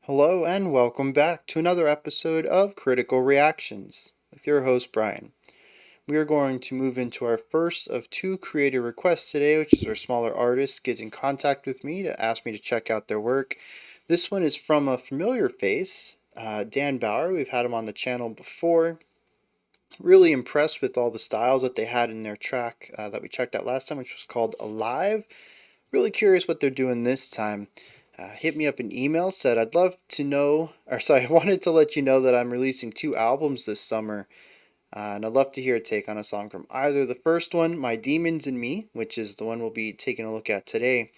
Hello and welcome back to another episode of Critical Reactions with your host Bryan. We are going to move into our first of two creator requests today, which is where smaller artists get in contact with me to ask me to check out their work. This one is from a familiar face, Dan Bauer. We've had him on the channel before. Really impressed with all the styles that they had in their track that we checked out last time, which was called Alive. Really curious what they're doing this time. Hit me up an email, said I'd love to know, I wanted to let you know that I'm releasing two albums this summer, and I'd love to hear a take on a song from either. The first one, My Demons and Me, which is the one we'll be taking a look at today,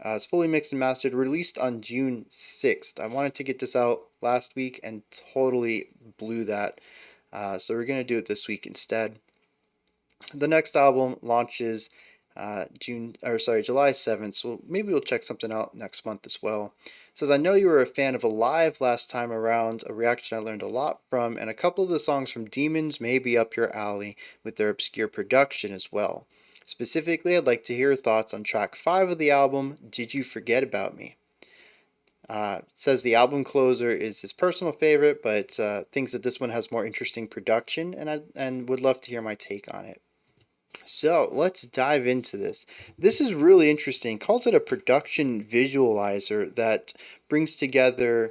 is fully mixed and mastered, released on June 6th. I wanted to get this out last week and totally blew that, so we're going to do it this week instead. The next album launches July 7th, so maybe we'll check something out next month as well. It says, I know you were a fan of Alive last time around, a reaction I learned a lot from, and a couple of the songs from Demons may be up your alley with their obscure production as well. Specifically, I'd like to hear your thoughts on track 5 of the album, Did You Forget About Me? Says the album closer is his personal favorite, but thinks that this one has more interesting production, and would love to hear my take on it. So let's dive into this. This is really interesting. Calls it a production visualizer that brings together,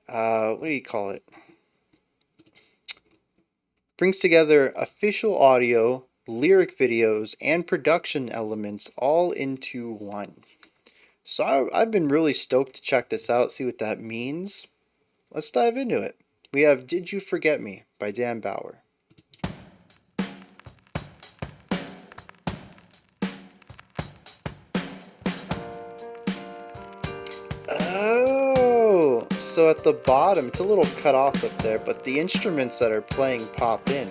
what do you call it? Brings together official audio, lyric videos, and production elements all into one. So I've been really stoked to check this out, see what that means. Let's dive into it. We have Did You Forget Me by Dan Bauer. Oh, so at the bottom, it's a little cut off up there, but the instruments that are playing pop in.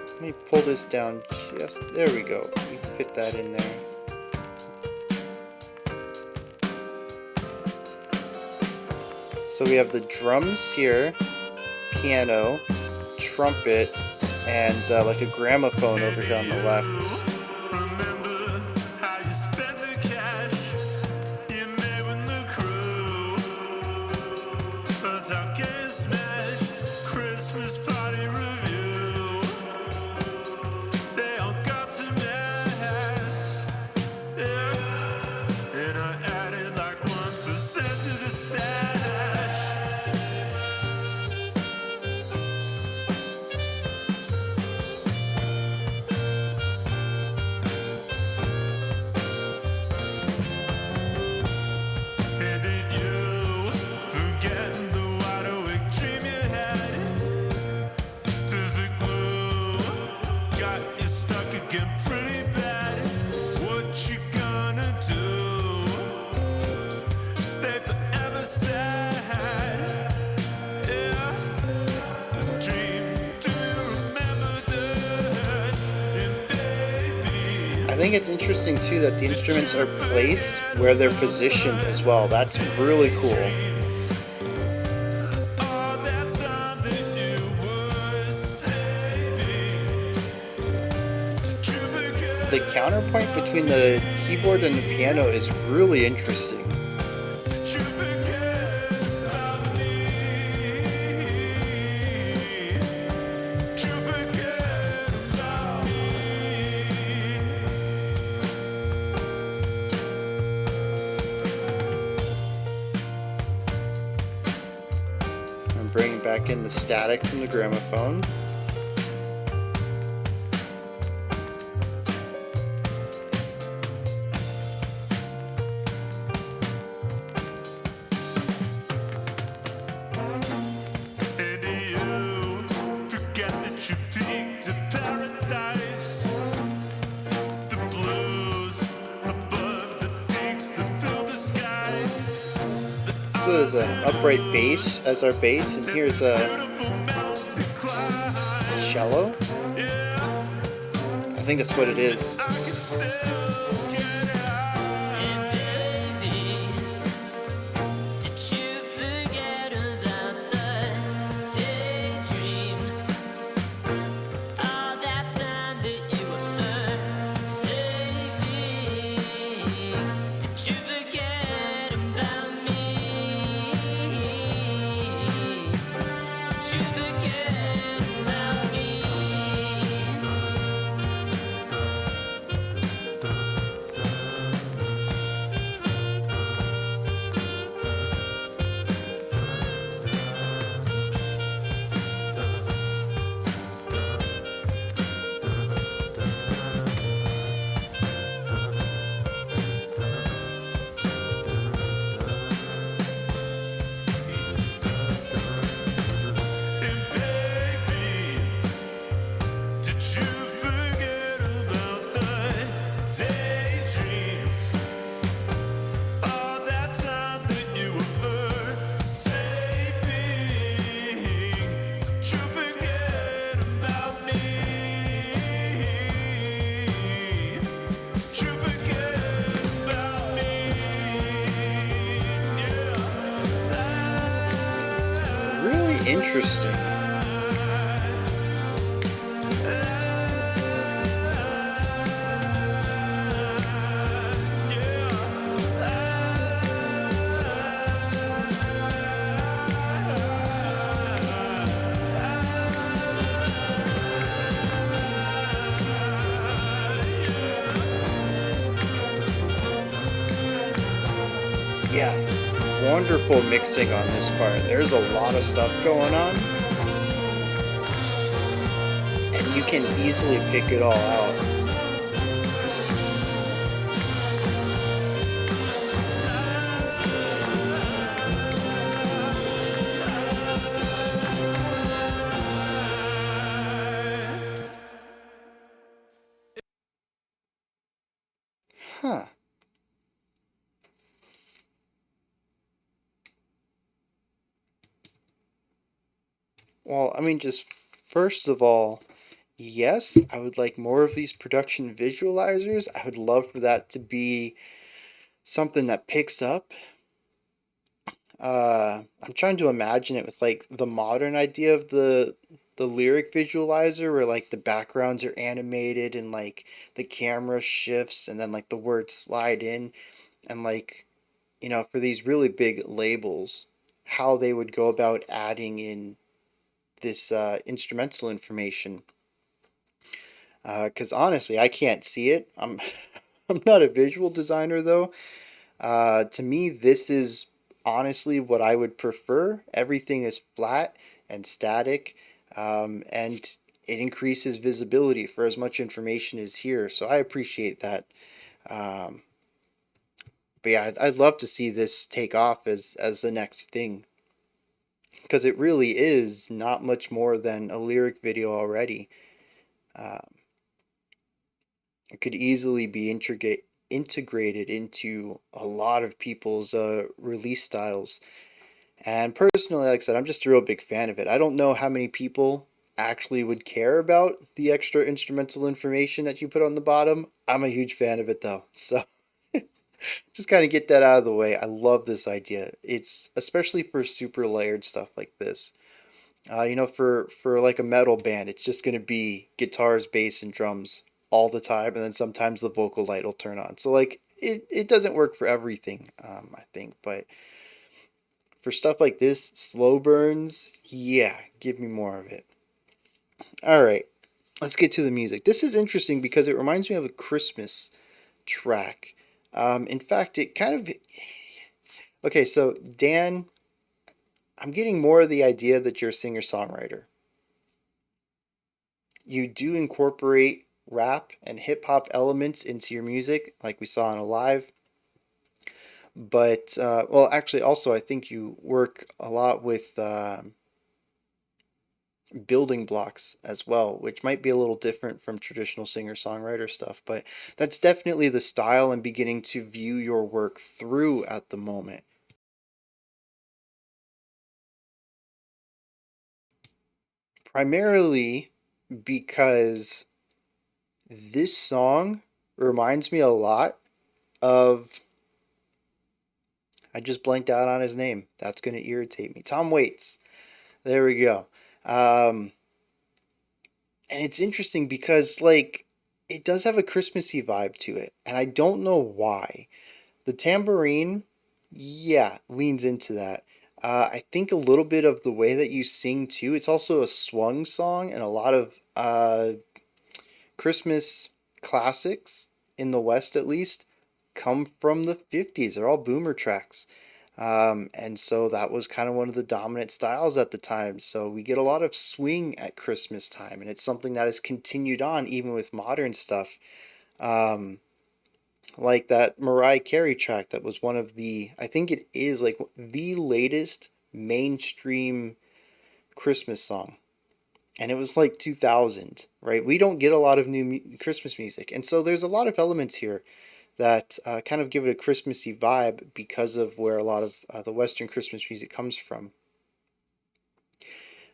Let me pull this down just, there we go. We can fit that in there. So we have the drums here, piano, trumpet, and like a gramophone over here on the left. I think it's interesting too that the instruments are placed where they're positioned as well. That's really cool. The counterpoint between the keyboard and the piano is really interesting. Bringing back in the static from the gramophone. So there's an upright bass as our bass, and here's a cello. I think that's what it is. Interesting. Yeah, wonderful mixing on this part. There's a lot of stuff going on, and you can easily pick it all out. Huh. Well, I mean, just first of all, yes, I would like more of these production visualizers. I would love for that to be something that picks up. I'm trying to imagine it with like the modern idea of the lyric visualizer where like the backgrounds are animated and like the camera shifts and then like the words slide in and like for these really big labels how they would go about adding in this instrumental information because honestly I can't see it. I'm not a visual designer though. To me, this is honestly what I would prefer. Everything is flat and static, and it increases visibility for as much information as here. So I appreciate that. Um, but yeah, I'd love to see this take off as the next thing because it really is not much more than a lyric video already. Uh, it could easily be integrated into a lot of people's release styles. And personally, like I said, I'm just a real big fan of it. I don't know how many people actually would care about the extra instrumental information that you put on the bottom. I'm a huge fan of it though. So just kind of get that out of the way. I love this idea. It's especially for super layered stuff like this. For like a metal band, it's just going to be guitars, bass, and drums all the time, and then sometimes the vocal light will turn on. So like it doesn't work for everything, I think, but for stuff like this, slow burns, yeah, give me more of it. All right, let's get to the music. This is interesting because it reminds me of a Christmas track. In fact, it kind of. Okay, so Dan, I'm getting more of the idea that you're a singer songwriter. You do incorporate rap and hip hop elements into your music, like we saw in Alive. But, well, actually, also, I think you work a lot with building blocks as well, which might be a little different from traditional singer-songwriter stuff, but that's definitely the style I'm beginning to view your work through at the moment. Primarily because this song reminds me a lot of I just blanked out on his name. That's going to irritate me. Tom Waits. There we go. Um, and it's interesting because like it does have a Christmassy vibe to it, and I don't know why. The tambourine, yeah, leans into that. I think a little bit of the way that you sing too. It's also a swung song, and a lot of Christmas classics in the West, at least, come from the 50s. They're all boomer tracks. And so that was kind of one of the dominant styles at the time. So we get a lot of swing at Christmas time, and it's something that has continued on even with modern stuff. Um, like that Mariah Carey track that was one of the, I think it is like the latest mainstream Christmas song. And it was like 2000, right? We don't get a lot of new Christmas music. And so there's a lot of elements here that kind of give it a Christmassy vibe because of where a lot of the Western Christmas music comes from.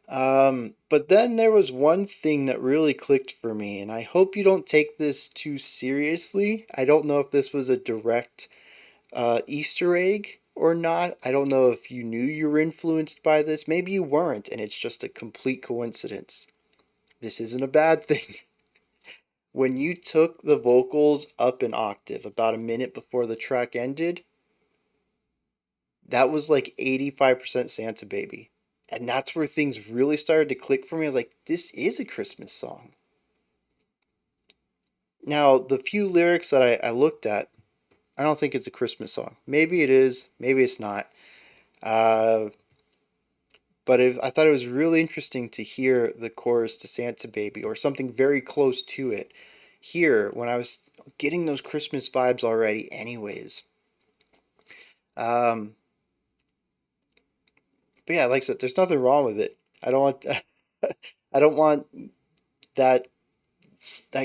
But then there was one thing that really clicked for me, and I hope you don't take this too seriously. I don't know if this was a direct Easter egg or not. I don't know if you knew you were influenced by this. Maybe you weren't, and it's just a complete coincidence. This isn't a bad thing. When you took the vocals up an octave about a minute before the track ended, that was like 85% Santa Baby. And that's where things really started to click for me. I was like, this is a Christmas song. Now, the few lyrics that I looked at, I don't think it's a Christmas song. Maybe it is, maybe it's not. Uh, I thought it was really interesting to hear the chorus to Santa Baby or something very close to it here when I was getting those Christmas vibes already, anyways. Um, but yeah, like I said, there's nothing wrong with it. I don't want, I don't want that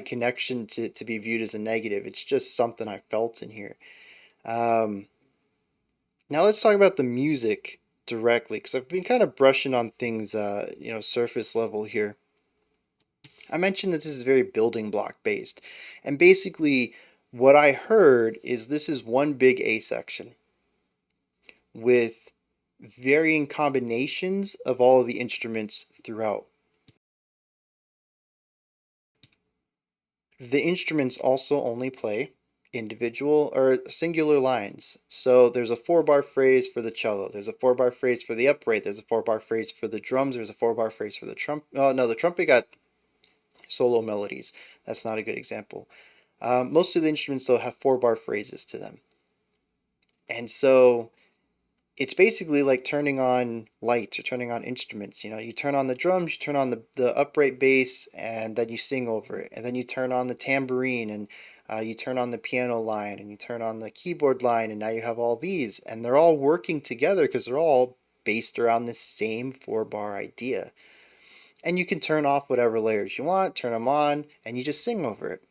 connection to be viewed as a negative. It's just something I felt in here. Um, Now let's talk about the music directly, because I've been kind of brushing on things, surface level here. I mentioned that this is very building block based, and basically what I heard is this is one big A section with varying combinations of all of the instruments throughout. The instruments also only play individual or singular lines. So there's a 4-bar phrase for the cello, there's a 4-bar phrase for the upright, there's a 4-bar phrase for the drums, there's a 4-bar phrase for the trumpet. Oh no, the trumpet got solo melodies. That's not a good example. Most of the instruments though have 4-bar phrases to them. And so it's basically like turning on lights or turning on instruments. You know, you turn on the drums, you turn on the upright bass, and then you sing over it. And then you turn on the tambourine, and you turn on the piano line, and you turn on the keyboard line, and now you have all these. And they're all working together because they're all based around this same 4-bar idea. And you can turn off whatever layers you want, turn them on, and you just sing over it.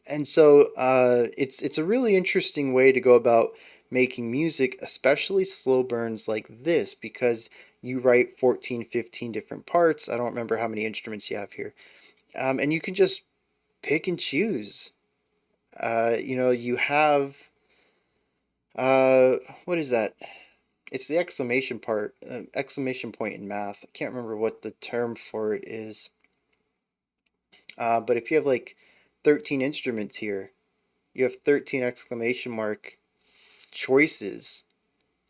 And so it's a really interesting way to go about making music, especially slow burns like this, because you write 14, 15 different parts. I don't remember how many instruments you have here. And you can just pick and choose. You have, what is that? It's the exclamation point in math. I can't remember what the term for it is. But if you have like 13 instruments here, you have 13 exclamation mark choices.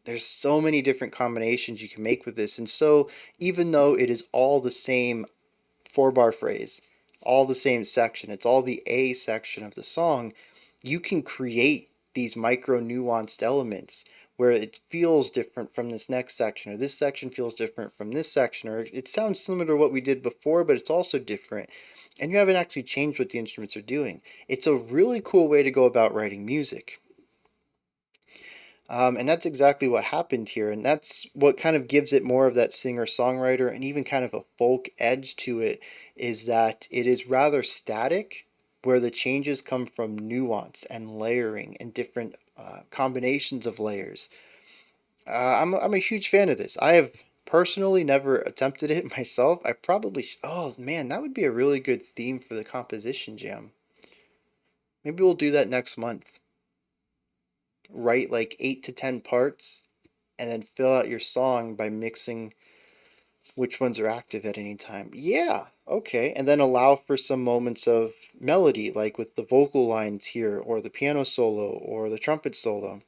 There's so many different combinations you can make with this. And so even though it is all the same 4-bar phrase, all the same section, it's all the A section of the song, you can create these micro nuanced elements where it feels different from this next section, or this section feels different from this section, or it sounds similar to what we did before, but it's also different. And you haven't actually changed what the instruments are doing. It's a really cool way to go about writing music. And that's exactly what happened here. And that's what kind of gives it more of that singer-songwriter and even kind of a folk edge to it, is that it is rather static, where the changes come from nuance and layering and different combinations of layers. I'm a huge fan of this. I have personally never attempted it myself. I probably oh man, that would be a really good theme for the composition jam. Maybe we'll do that next month. Write like 8 to 10 parts and then fill out your song by mixing which ones are active at any time. Yeah, okay. And then allow for some moments of melody, like with the vocal lines here, or the piano solo, or the trumpet solo.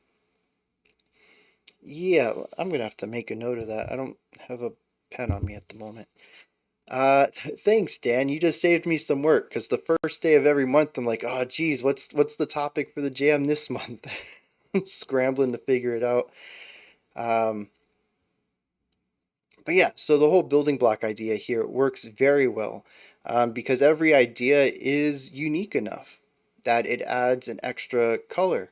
Yeah, I'm gonna have to make a note of that. I don't have a pen on me at the moment. Thanks, Dan. You just saved me some work, because the first day of every month, I'm like, oh, geez, what's the topic for the jam this month? Scrambling to figure it out. Um, but yeah, so the whole building block idea here works very well, because every idea is unique enough that it adds an extra color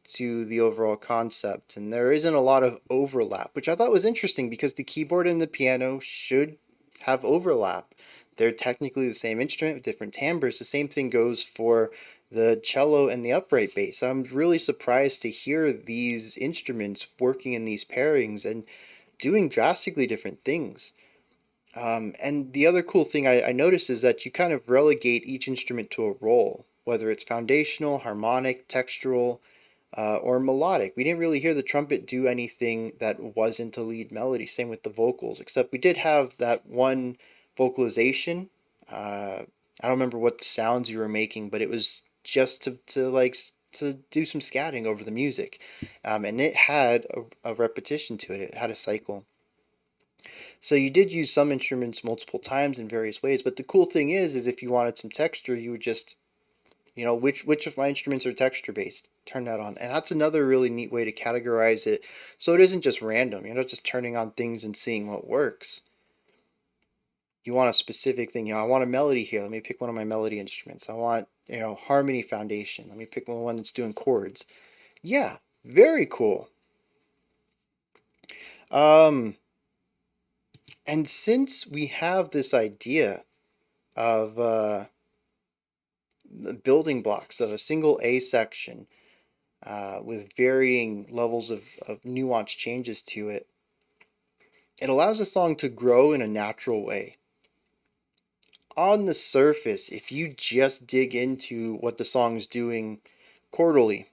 to the overall concept. And there isn't a lot of overlap, which I thought was interesting, because the keyboard and the piano should have overlap. They're technically the same instrument with different timbres. The same thing goes for the cello and the upright bass. I'm really surprised to hear these instruments working in these pairings and doing drastically different things. And the other cool thing I noticed is that you kind of relegate each instrument to a role, whether it's foundational, harmonic, textural. or melodic. We didn't really hear the trumpet do anything that wasn't a lead melody. Same with the vocals, except we did have that one vocalization. I don't remember what the sounds you were making, but it was just to do some scatting over the music, and it had a repetition to it. It had a cycle. So you did use some instruments multiple times in various ways, but the cool thing is if you wanted some texture, you would just, which of my instruments are texture based? Turn that on. And that's another really neat way to categorize it. So it isn't just random. You're not just turning on things and seeing what works. You want a specific thing. I want a melody here. Let me pick one of my melody instruments. I want, harmony foundation. Let me pick one that's doing chords. Yeah, very cool. And since we have this idea of the building blocks of a single A section with varying levels of nuance changes to it, it allows a song to grow in a natural way. On the surface, if you just dig into what the song's doing chordally,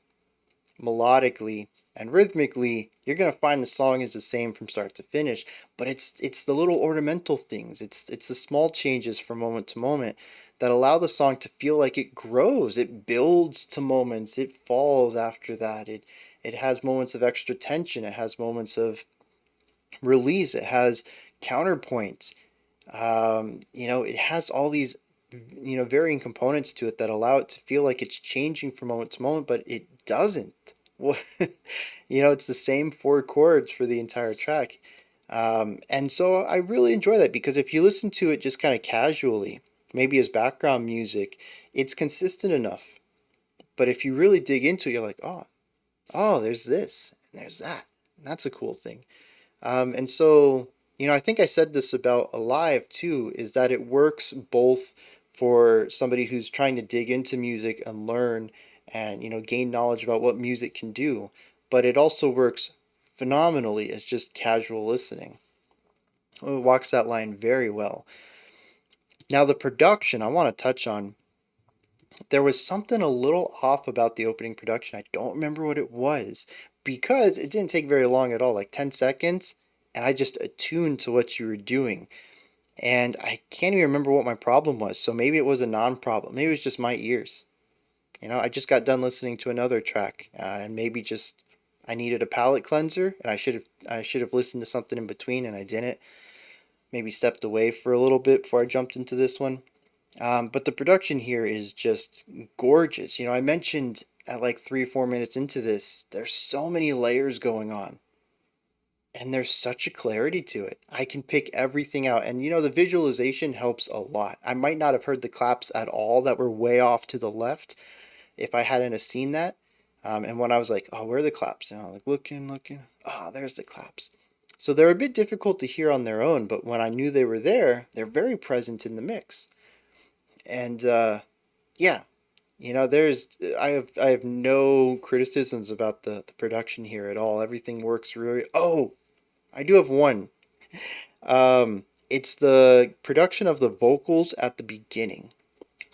melodically, and rhythmically, you're gonna find the song is the same from start to finish. But it's the little ornamental things. It's the small changes from moment to moment that allow the song to feel like it grows. It builds to moments. It falls after that. It has moments of extra tension. It has moments of release. It has counterpoints. It has all these varying components to it that allow it to feel like it's changing from moment to moment, but it doesn't. Well, it's the same four chords for the entire track. And so I really enjoy that because if you listen to it just kind of casually, maybe as background music, it's consistent enough. But if you really dig into it, you're like, oh, there's this and there's that. And that's a cool thing. And so, I think I said this about Alive too, is that it works both for somebody who's trying to dig into music and learn and, gain knowledge about what music can do, but it also works phenomenally as just casual listening. It walks that line very well. Now, the production I want to touch on. There was something a little off about the opening production. I don't remember what it was because it didn't take very long at all, like 10 seconds, and I just attuned to what you were doing. And I can't even remember what my problem was. So maybe it was a non-problem. Maybe it was just my ears. I just got done listening to another track, and maybe just I needed a palate cleanser, and I should have listened to something in between, and I didn't. Maybe stepped away for a little bit before I jumped into this one. But the production here is just gorgeous. I mentioned at like 3 or 4 minutes into this, there's so many layers going on. And there's such a clarity to it. I can pick everything out. And the visualization helps a lot. I might not have heard the claps at all that were way off to the left if I hadn't have seen that. And when I was like, oh, where are the claps? And I'm like, looking. Oh, there's the claps. So they're a bit difficult to hear on their own, but when I knew they were there, they're very present in the mix. And yeah, there's I have no criticisms about the production here at all. Everything works really. Oh, I do have one. It's the production of the vocals at the beginning.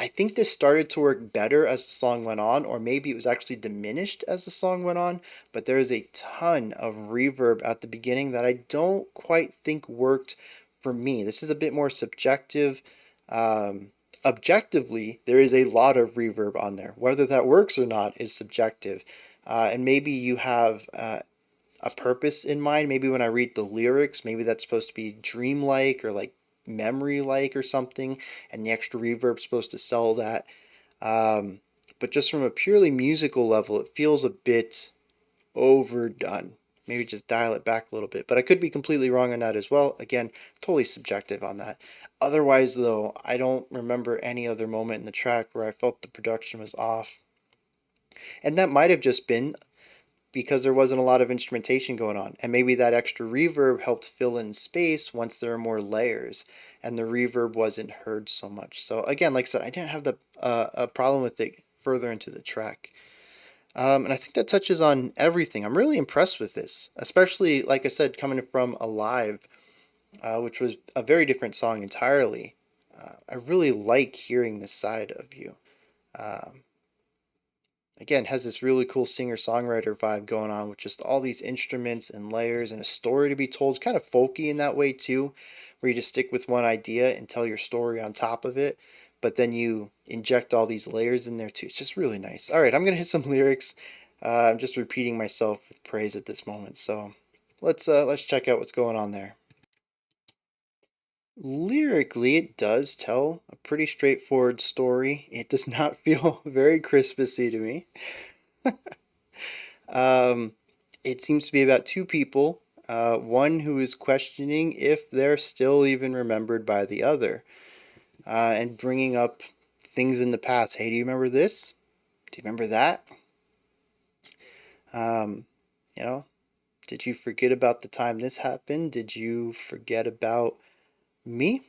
I think this started to work better as the song went on, or maybe it was actually diminished as the song went on, but there is a ton of reverb at the beginning that I don't quite think worked for me. This is a bit more subjective. Objectively, there is a lot of reverb on there. Whether that works or not is subjective. And maybe you have a purpose in mind. Maybe when I read the lyrics, maybe that's supposed to be dreamlike or like memory like or something, and the extra reverb's supposed to sell that. But just from a purely musical level, it feels a bit overdone. Maybe just dial it back a little bit. But I could be completely wrong on that as well. Again, totally subjective on that. Otherwise, though, I don't remember any other moment in the track where I felt the production was off. And that might have just been because there wasn't a lot of instrumentation going on. And maybe that extra reverb helped fill in space once there are more layers and the reverb wasn't heard so much. So again, like I said, I didn't have a problem with it further into the track. And I think that touches on everything. I'm really impressed with this, especially, like I said, coming from Alive, which was a very different song entirely. I really like hearing this side of you. Um, Again, has this really cool singer-songwriter vibe going on with just all these instruments and layers and a story to be told. Kind of folky in that way too, where you just stick with one idea and tell your story on top of it, but then you inject all these layers in there too. It's just really nice. All right, I'm gonna hit some lyrics. I'm just repeating myself with praise at this moment, so let's check out what's going on there. Lyrically, it does tell a pretty straightforward story. It does not feel very Christmassy to me. Um, it seems to be about two people, one who is questioning if they're still even remembered by the other, and bringing up things in the past. Hey, do you remember this? Do you remember that? Um, you know, did you forget about the time this happened? Did you forget about me?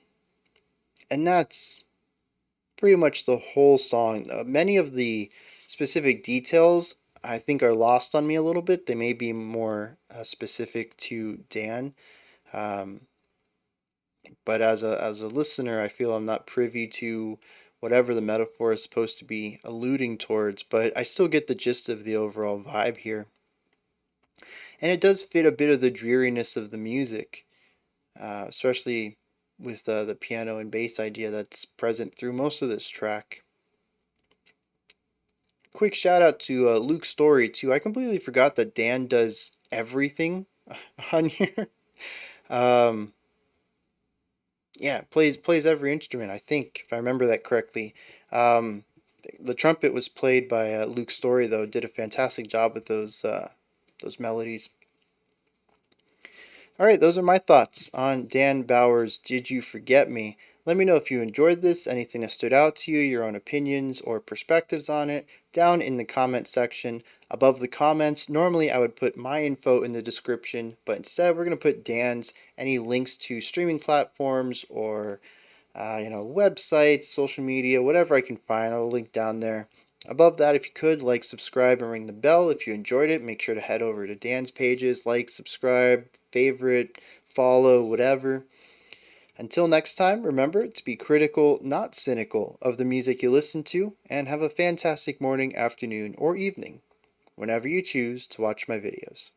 And that's pretty much the whole song. Many of the specific details I think are lost on me a little bit. They may be more specific to Dan, um, but as a listener, I feel I'm not privy to whatever the metaphor is supposed to be alluding towards. But I still get the gist of the overall vibe here, and it does fit a bit of the dreariness of the music, especially with the piano and bass idea that's present through most of this track. Quick shout out to Luke's story too. I completely forgot that Dan does everything on here. Um, yeah, plays every instrument. I think if I remember that correctly. Um, the trumpet was played by Luke Story though. Did a fantastic job with those melodies. All right, those are my thoughts on Dan Bauer's Did You Forget Me? Let me know if you enjoyed this, anything that stood out to you, your own opinions or perspectives on it, down in the comment section. Above the comments, normally I would put my info in the description, but instead we're going to put Dan's, any links to streaming platforms or websites, social media, whatever I can find, I'll link down there. Above that, if you could, like, subscribe, and ring the bell. If you enjoyed it, make sure to head over to Dan's pages, like, subscribe, favorite, follow, whatever. Until next time, remember to be critical, not cynical, of the music you listen to, and have a fantastic morning, afternoon, or evening, whenever you choose to watch my videos.